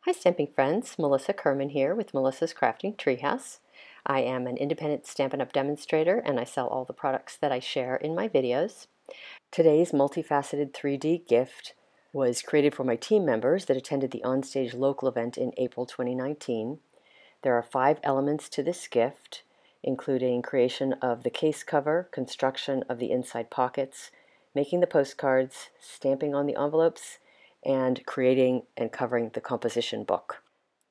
Hi stamping friends, Melissa Kerman here with Melissa's Crafting Treehouse. I am an independent Stampin' Up! Demonstrator and I sell all the products that I share in my videos. Today's multifaceted 3D gift was created for my team members that attended the OnStage Local event in April 2019. There are 5 elements to this gift, including creation of the case cover, construction of the inside pockets, making the postcards, stamping on the envelopes, and creating and covering the composition book.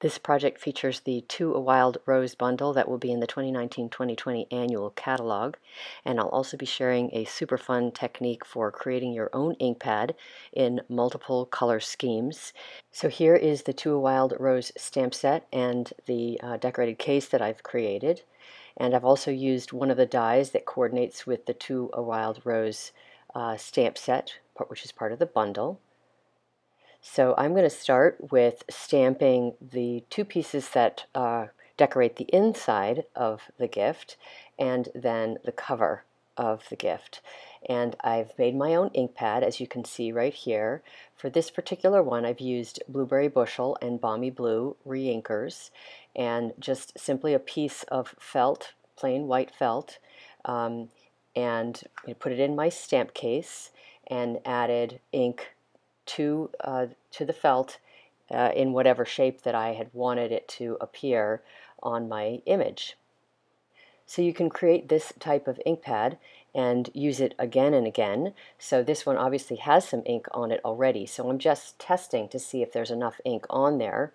This project features the To a Wild Rose bundle that will be in the 2019-2020 annual catalog, and I'll also be sharing a super fun technique for creating your own ink pad in multiple color schemes. So here is the To a Wild Rose stamp set and the decorated case that I've created, and I've also used one of the dies that coordinates with the To a Wild Rose stamp set, which is part of the bundle. So I'm going to start with stamping the 2 pieces that decorate the inside of the gift and then the cover of the gift. And I've made my own ink pad, as you can see right here. For this particular one, I've used Blueberry Bushel and Balmy Blue re-inkers, and just simply a piece of felt, plain white felt, and put it in my stamp case and added ink to the felt in whatever shape that I had wanted it to appear on my image. So you can create this type of ink pad and use it again and again. So this one obviously has some ink on it already, so I'm just testing to see if there's enough ink on there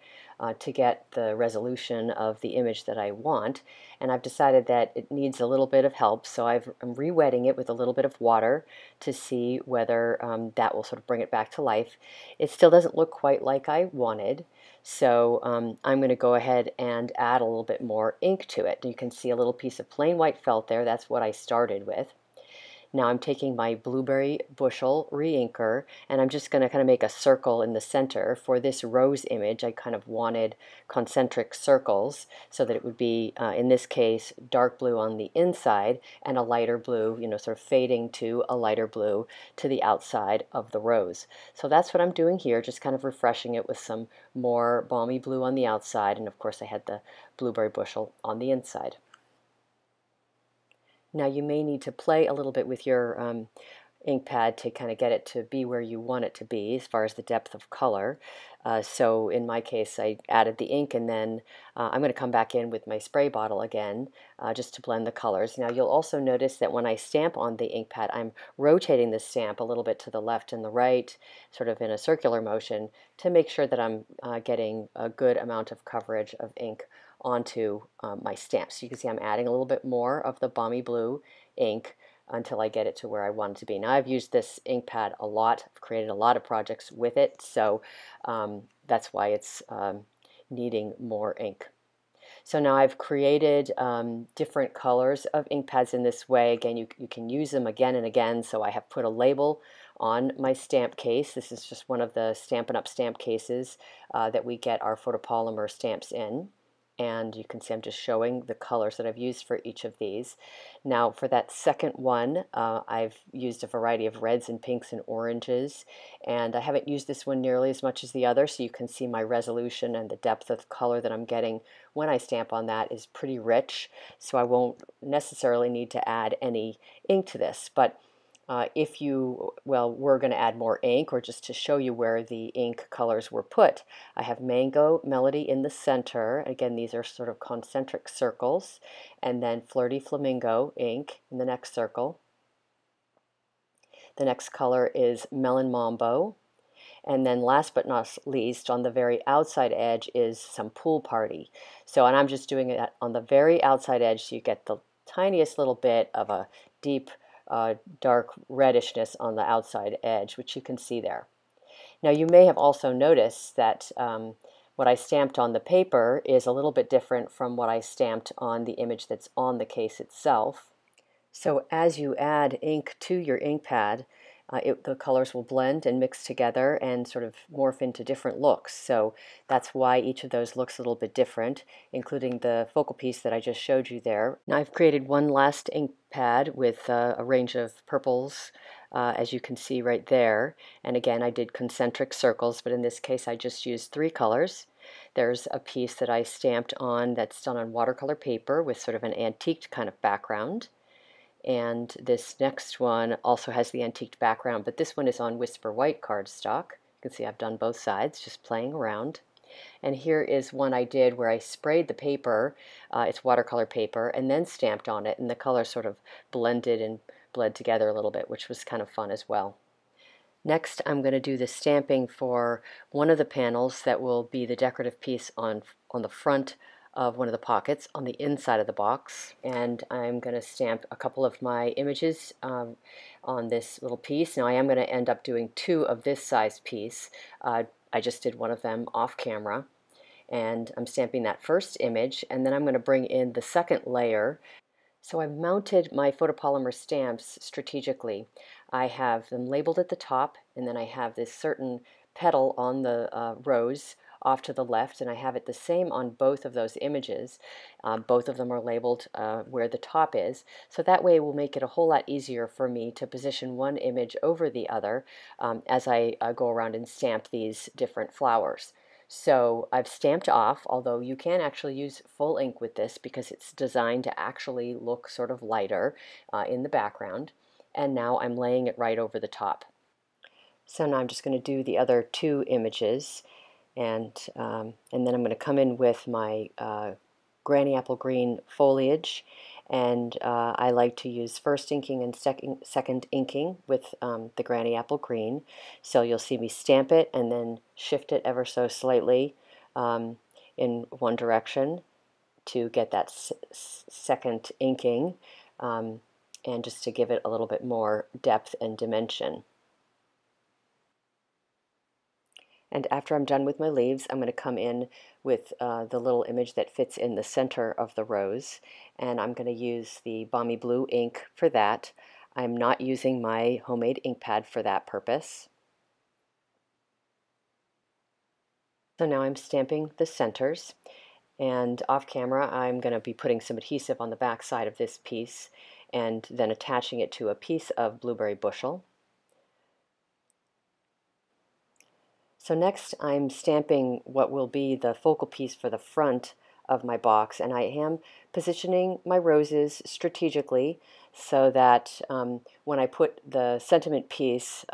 to get the resolution of the image that I want. And I've decided that it needs a little bit of help, so I'm re-wetting it with a little bit of water to see whether that will sort of bring it back to life. It still doesn't look quite like I wanted, so I'm going to go ahead and add a little bit more ink to it. You can see a little piece of plain white felt there. That's what I started with. Now I'm taking my Blueberry Bushel re-inker and I'm just going to kind of make a circle in the center. For this rose image, I kind of wanted concentric circles so that it would be, in this case, dark blue on the inside and a lighter blue, sort of fading to a lighter blue to the outside of the rose. So that's what I'm doing here, just kind of refreshing it with some more balmy blue on the outside, and of course I had the Blueberry Bushel on the inside. Now you may need to play a little bit with your ink pad to kind of get it to be where you want it to be as far as the depth of color. So in my case I added the ink, and then I'm going to come back in with my spray bottle again just to blend the colors. Now you'll also notice that when I stamp on the ink pad, I'm rotating the stamp a little bit to the left and the right, sort of in a circular motion, to make sure that I'm getting a good amount of coverage of ink onto my stamp. So you can see I'm adding a little bit more of the balmy blue ink until I get it to where I want it to be. Now I've used this ink pad a lot. I've created a lot of projects with it, so that's why it's needing more ink. So now I've created different colors of ink pads in this way. Again, you can use them again and again. So I have put a label on my stamp case. This is just one of the Stampin' Up! Stamp cases that we get our photopolymer stamps in. And you can see I'm just showing the colors that I've used for each of these. Now for that second one, I've used a variety of reds and pinks and oranges, and I haven't used this one nearly as much as the other, so you can see my resolution and the depth of color that I'm getting when I stamp on that is pretty rich, so I won't necessarily need to add any ink to this. But if you, well, we're going to add more ink, or just to show you where the ink colors were put. I have Mango Melody in the center. Again, these are sort of concentric circles. And then Flirty Flamingo ink in the next circle. The next color is Melon Mambo. And then last but not least, on the very outside edge is some Pool Party. So, and I'm just doing it on the very outside edge so you get the tiniest little bit of a deep dark reddishness on the outside edge, which you can see there. Now you may have also noticed that what I stamped on the paper is a little bit different from what I stamped on the image that's on the case itself. So as you add ink to your ink pad, the colors will blend and mix together and sort of morph into different looks. So that's why each of those looks a little bit different, including the focal piece that I just showed you there. Now I've created one last ink pad with a range of purples, as you can see right there. And again, I did concentric circles, but in this case I just used 3 colors. There's a piece that I stamped on that's done on watercolor paper with sort of an antiqued kind of background. And this next one also has the antiqued background, but this one is on Whisper White cardstock. You can see I've done both sides, just playing around. And here is one I did where I sprayed the paper, it's watercolor paper, and then stamped on it, and the color sort of blended and bled together a little bit, which was kind of fun as well. Next, I'm going to do the stamping for one of the panels that will be the decorative piece on the front of one of the pockets on the inside of the box. And I'm going to stamp a couple of my images on this little piece. Now I am going to end up doing two of this size piece. I just did one of them off camera. And I'm stamping that first image, and then I'm going to bring in the second layer. So I've mounted my photopolymer stamps strategically. I have them labeled at the top, and then I have this certain petal on the rose off to the left, and I have it the same on both of those images. Both of them are labeled where the top is, so that way it will make it a whole lot easier for me to position one image over the other as I go around and stamp these different flowers. So I've stamped off, although you can actually use full ink with this because it's designed to actually look sort of lighter in the background. And now I'm laying it right over the top. So now I'm just going to do the other two images, and then I'm going to come in with my granny apple green foliage, and I like to use first inking and second inking with the granny apple green. So you'll see me stamp it and then shift it ever so slightly in one direction to get that second inking, and just to give it a little bit more depth and dimension. And after I'm done with my leaves, I'm going to come in with the little image that fits in the center of the rose. And I'm going to use the Balmy Blue ink for that. I'm not using my homemade ink pad for that purpose. So now I'm stamping the centers. And off camera, I'm going to be putting some adhesive on the back side of this piece and then attaching it to a piece of blueberry bushel. So next I'm stamping what will be the focal piece for the front of my box, and I am positioning my roses strategically so that when I put the sentiment piece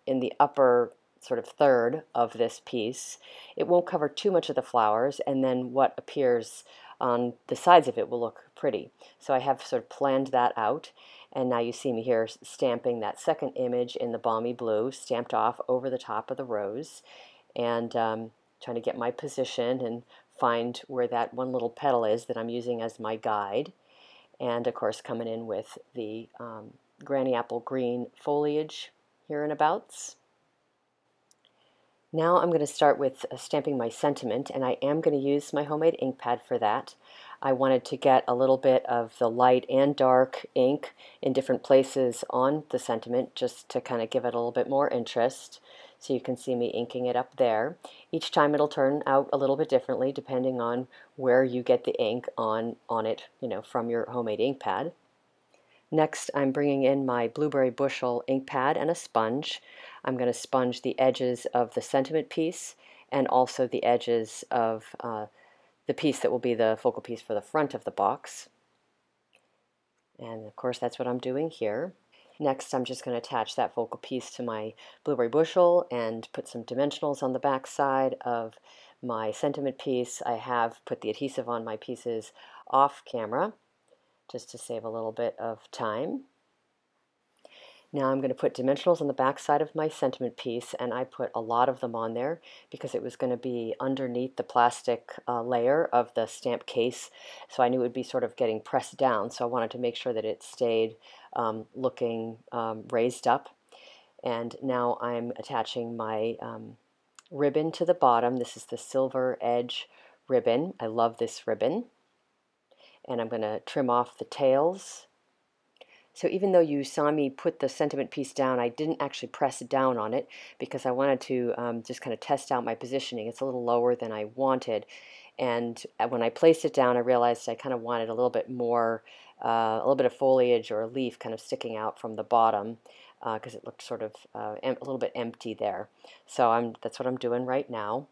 in the upper sort of third of this piece, it won't cover too much of the flowers, and then what appears on the sides of it will look pretty. So I have sort of planned that out. And now you see me here stamping that second image in the balmy blue, stamped off over the top of the rose, and trying to get my position and find where that one little petal is that I'm using as my guide. And of course coming in with the granny apple green foliage here and abouts. Now I'm going to start with stamping my sentiment, and I am going to use my homemade ink pad for that. I wanted to get a little bit of the light and dark ink in different places on the sentiment just to kind of give it a little bit more interest. So you can see me inking it up there. Each time it'll turn out a little bit differently depending on where you get the ink on it, from your homemade ink pad. Next, I'm bringing in my blueberry bushel ink pad and a sponge. I'm going to sponge the edges of the sentiment piece and also the edges of the piece that will be the focal piece for the front of the box. And of course that's what I'm doing here. Next I'm just going to attach that focal piece to my blueberry bushel and put some dimensionals on the back side of my sentiment piece. I have put the adhesive on my pieces off camera just to save a little bit of time. Now I'm going to put dimensionals on the back side of my sentiment piece, and I put a lot of them on there because it was going to be underneath the plastic layer of the stamp case, so I knew it would be sort of getting pressed down, so I wanted to make sure that it stayed looking raised up. And now I'm attaching my ribbon to the bottom. This is the silver edge ribbon. I love this ribbon. And I'm going to trim off the tails. So even though you saw me put the sentiment piece down, I didn't actually press down on it because I wanted to just kind of test out my positioning. It's a little lower than I wanted. And when I placed it down, I realized I kind of wanted a little bit more, a little bit of foliage or a leaf kind of sticking out from the bottom because it looked sort of a little bit empty there. So that's what I'm doing right now.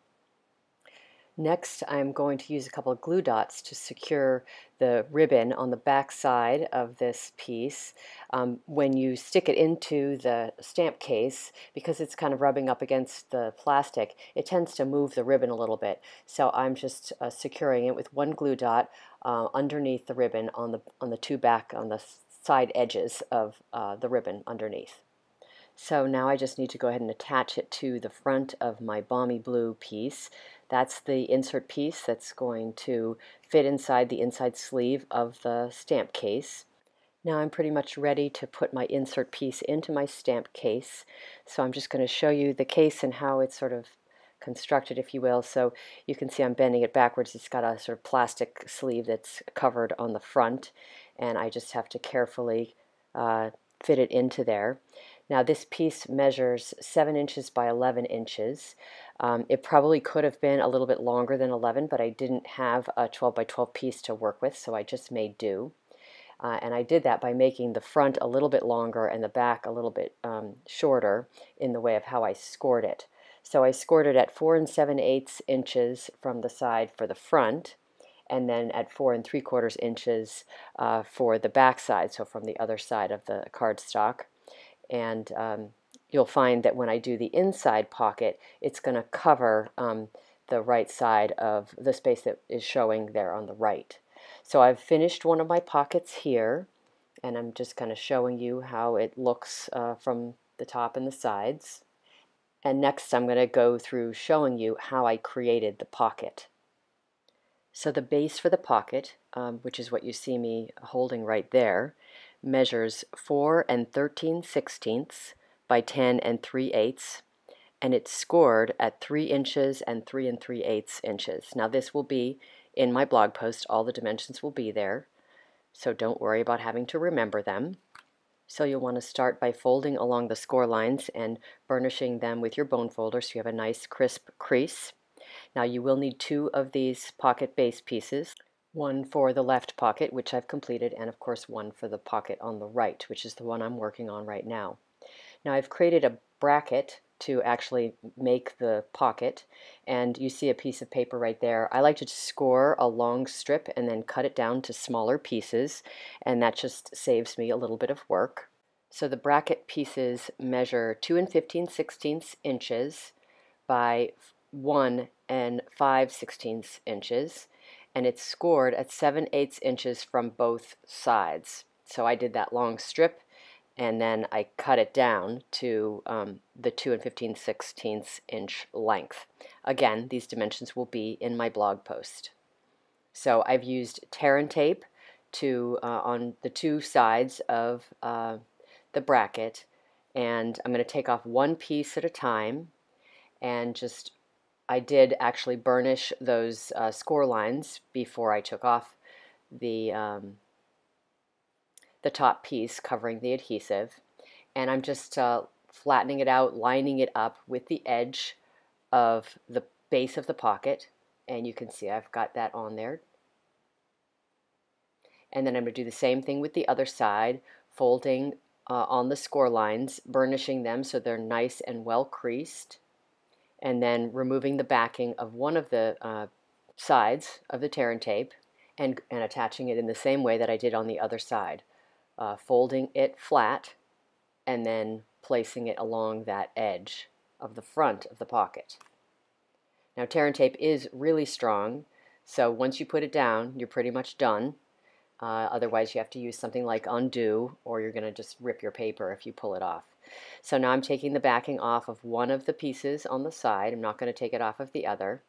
Next, I'm going to use a couple of glue dots to secure the ribbon on the back side of this piece. When you stick it into the stamp case, because it's kind of rubbing up against the plastic, it tends to move the ribbon a little bit. So I'm just securing it with one glue dot underneath the ribbon on the on the side edges of the ribbon underneath. So now I just need to go ahead and attach it to the front of my balmy blue piece. That's the insert piece that's going to fit inside the inside sleeve of the stamp case. Now I'm pretty much ready to put my insert piece into my stamp case. So I'm just going to show you the case and how it's sort of constructed, if you will. So you can see I'm bending it backwards. It's got a sort of plastic sleeve that's covered on the front, and I just have to carefully fit it into there. Now this piece measures 7 inches by 11 inches. It probably could have been a little bit longer than 11, but I didn't have a 12 by 12 piece to work with, so I just made do. And I did that by making the front a little bit longer and the back a little bit shorter in the way of how I scored it. So I scored it at 4 7/8 inches from the side for the front, and then at 4 3/4 inches for the back side, so from the other side of the cardstock. And you'll find that when I do the inside pocket, it's going to cover the right side of the space that is showing there on the right. So I've finished one of my pockets here, and I'm just kind of showing you how it looks from the top and the sides. And next I'm going to go through showing you how I created the pocket. So the base for the pocket, which is what you see me holding right there, measures 4 13/16 by 10 3/8, and it's scored at 3 inches and 3 3/8 inches. Now this will be in my blog post. All the dimensions will be there, so don't worry about having to remember them. So you'll want to start by folding along the score lines and burnishing them with your bone folder so you have a nice crisp crease. Now you will need 2 of these pocket base pieces, one for the left pocket, which I've completed, and of course one for the pocket on the right, which is the one I'm working on right now. Now I've created a bracket to actually make the pocket, and you see a piece of paper right there. I like to score a long strip and then cut it down to smaller pieces, and that just saves me a little bit of work. So the bracket pieces measure 2 15/16 inches by 1 5/16 inches, and it's scored at 7/8 inches from both sides. So I did that long strip, and then I cut it down to the 2 15/16 inch length. Again, these dimensions will be in my blog post. So I've used tear and tape to on the 2 sides of the bracket, and I'm going to take off one piece at a time, and I did actually burnish those score lines before I took off the top piece covering the adhesive, and I'm just flattening it out, lining it up with the edge of the base of the pocket, and you can see I've got that on there. And then I'm going to do the same thing with the other side, folding on the score lines, burnishing them so they're nice and well creased, and then removing the backing of one of the sides of the tear and tape and attaching it in the same way that I did on the other side, folding it flat and then placing it along that edge of the front of the pocket. Now tear and tape is really strong, so once you put it down, you're pretty much done. Otherwise you have to use something like undo, or you're going to just rip your paper if you pull it off. So now I'm taking the backing off of one of the pieces on the side. I'm not going to take it off of the other.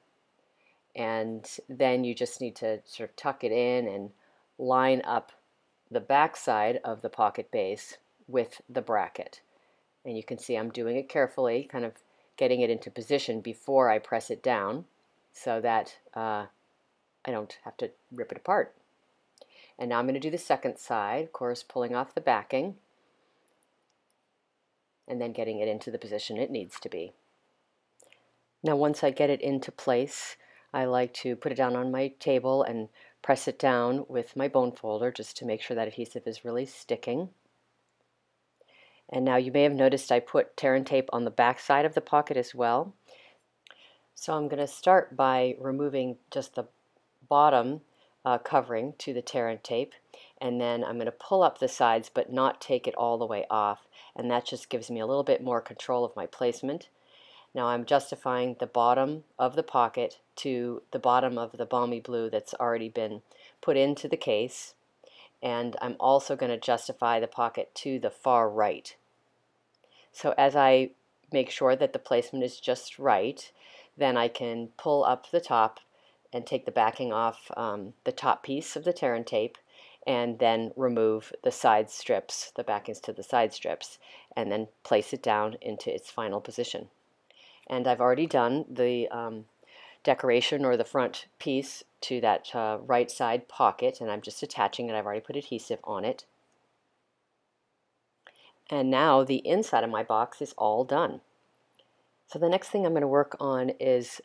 And then you just need to sort of tuck it in and line up the back side of the pocket base with the bracket. And you can see I'm doing it carefully, kind of getting it into position before I press it down so that I don't have to rip it apart. And now I'm going to do the second side, of course, pulling off the backing and then getting it into the position it needs to be. Now once I get it into place, I like to put it down on my table and press it down with my bone folder just to make sure that adhesive is really sticking. And now you may have noticed I put tear and tape on the back side of the pocket as well. So I'm going to start by removing just the bottom covering to the tear and tape, and then I'm going to pull up the sides but not take it all the way off, and that just gives me a little bit more control of my placement. Now I'm justifying the bottom of the pocket to the bottom of the balmy blue that's already been put into the case, and I'm also going to justify the pocket to the far right. So as I make sure that the placement is just right, then I can pull up the top and take the backing off the top piece of the tear and tape, and then remove the side strips, the backings to the side strips, and then place it down into its final position. And I've already done the decoration or the front piece to that right side pocket, and I'm just attaching it. I've already put adhesive on it. And now the inside of my box is all done. So the next thing I'm going to work on is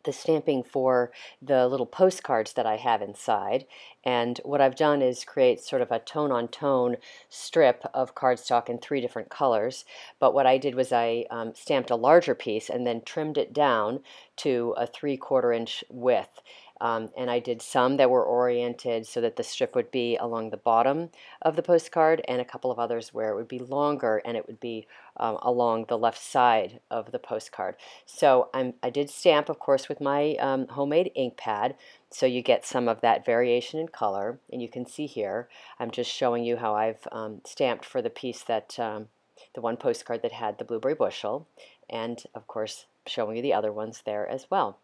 the stamping for the little postcards that I have inside. And what I've done is create sort of a tone-on-tone strip of cardstock in 3 different colors. But what I did was I stamped a larger piece and then trimmed it down to a 3/4 inch width. And I did some that were oriented so that the strip would be along the bottom of the postcard, and a couple of others where it would be longer and it would be along the left side of the postcard. So I did stamp, of course, with my homemade ink pad, so you get some of that variation in color. And you can see here, I'm just showing you how I've stamped for the piece that, the one postcard that had the blueberry bushel, and of course showing you the other ones there as well.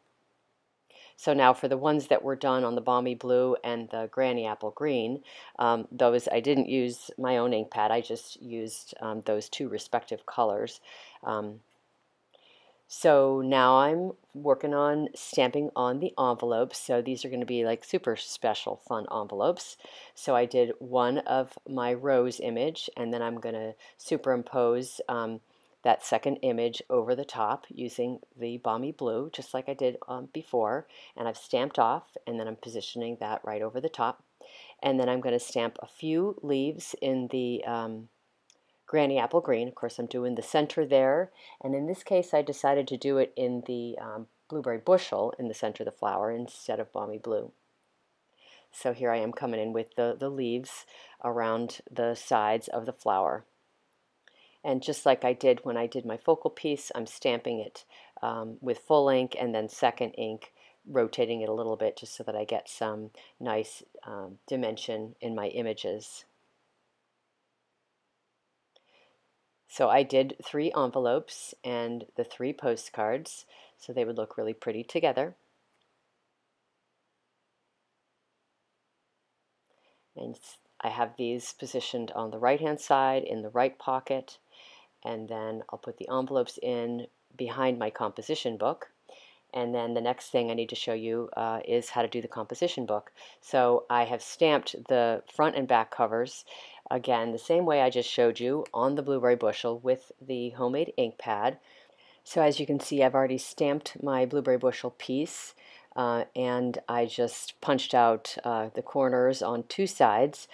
So now for the ones that were done on the balmy blue and the granny apple green, those I didn't use my own ink pad, I just used those 2 respective colors. So now I'm working on stamping on the envelopes. So these are going to be like super special fun envelopes. So I did one of my rose image, and then I'm going to superimpose that second image over the top using the balmy blue, just like I did before. And I've stamped off, and then I'm positioning that right over the top. And then I'm going to stamp a few leaves in the granny apple green. Of course, I'm doing the center there, and in this case I decided to do it in the blueberry bushel in the center of the flower instead of balmy blue. So here I am coming in with the leaves around the sides of the flower. And just like I did when I did my focal piece, I'm stamping it with full ink and then second ink, rotating it a little bit just so that I get some nice dimension in my images. So I did 3 envelopes and the 3 postcards, so they would look really pretty together. And I have these positioned on the right-hand side in the right pocket, and then I'll put the envelopes in behind my composition book. And then the next thing I need to show you is how to do the composition book. So I have stamped the front and back covers, again, the same way I just showed you on the blueberry bushel with the homemade ink pad. So as you can see, I've already stamped my blueberry bushel piece, and I just punched out the corners on 2 sides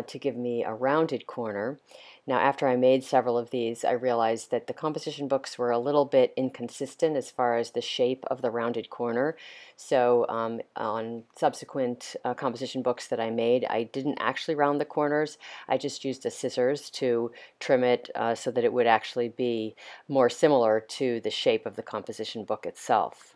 to give me a rounded corner. Now, after I made several of these, I realized that the composition books were a little bit inconsistent as far as the shape of the rounded corner. So on subsequent composition books that I made, I didn't actually round the corners. I just used the scissors to trim it so that it would actually be more similar to the shape of the composition book itself.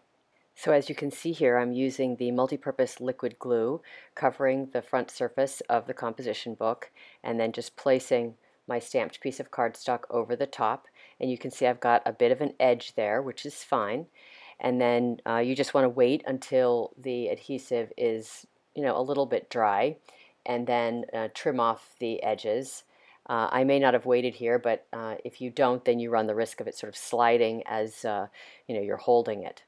So as you can see here, I'm using the multi-purpose liquid glue covering the front surface of the composition book, and then just placing my stamped piece of cardstock over the top. And you can see I've got a bit of an edge there, which is fine. And then you just want to wait until the adhesive is, a little bit dry, and then trim off the edges. I may not have waited here, but if you don't, then you run the risk of it sort of sliding as you're holding it.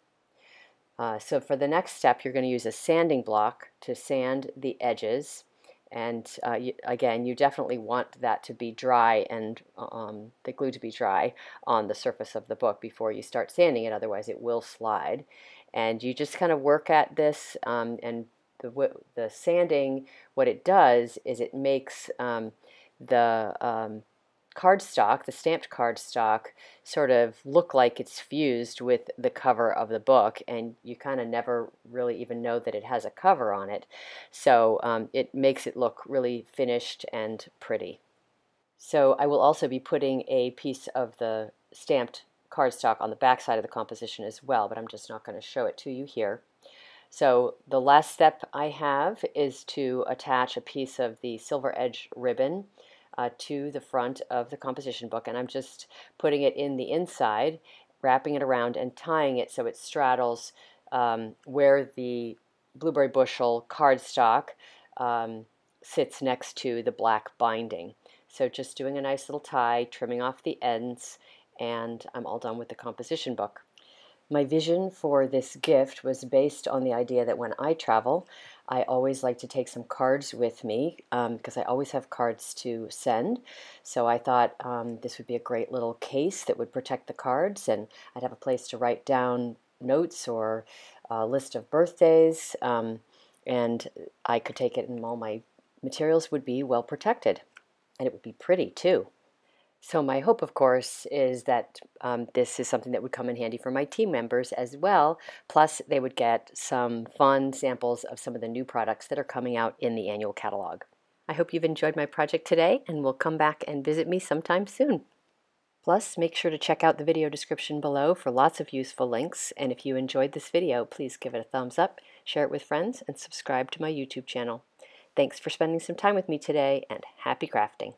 So for the next step, you're going to use a sanding block to sand the edges. And again, you definitely want that to be dry and the glue to be dry on the surface of the book before you start sanding it, otherwise it will slide. And you just kind of work at this, and the sanding, what it does is it makes the cardstock, the stamped cardstock, sort of look like it's fused with the cover of the book, and you kind of never really even know that it has a cover on it. So it makes it look really finished and pretty. So I will also be putting a piece of the stamped cardstock on the back side of the composition as well, but I'm just not going to show it to you here. So the last step I have is to attach a piece of the silver edge ribbon to the front of the composition book, and I'm just putting it in the inside, wrapping it around and tying it so it straddles where the blueberry bushel cardstock sits next to the black binding. So just doing a nice little tie, trimming off the ends, and I'm all done with the composition book. My vision for this gift was based on the idea that when I travel, I always like to take some cards with me because I always have cards to send. So I thought this would be a great little case that would protect the cards, and I'd have a place to write down notes or a list of birthdays, and I could take it and all my materials would be well protected, and it would be pretty too. So my hope, of course, is that this is something that would come in handy for my team members as well. Plus, they would get some fun samples of some of the new products that are coming out in the annual catalog. I hope you've enjoyed my project today and will come back and visit me sometime soon. Plus, make sure to check out the video description below for lots of useful links. And if you enjoyed this video, please give it a thumbs up, share it with friends, and subscribe to my YouTube channel. Thanks for spending some time with me today, and happy crafting!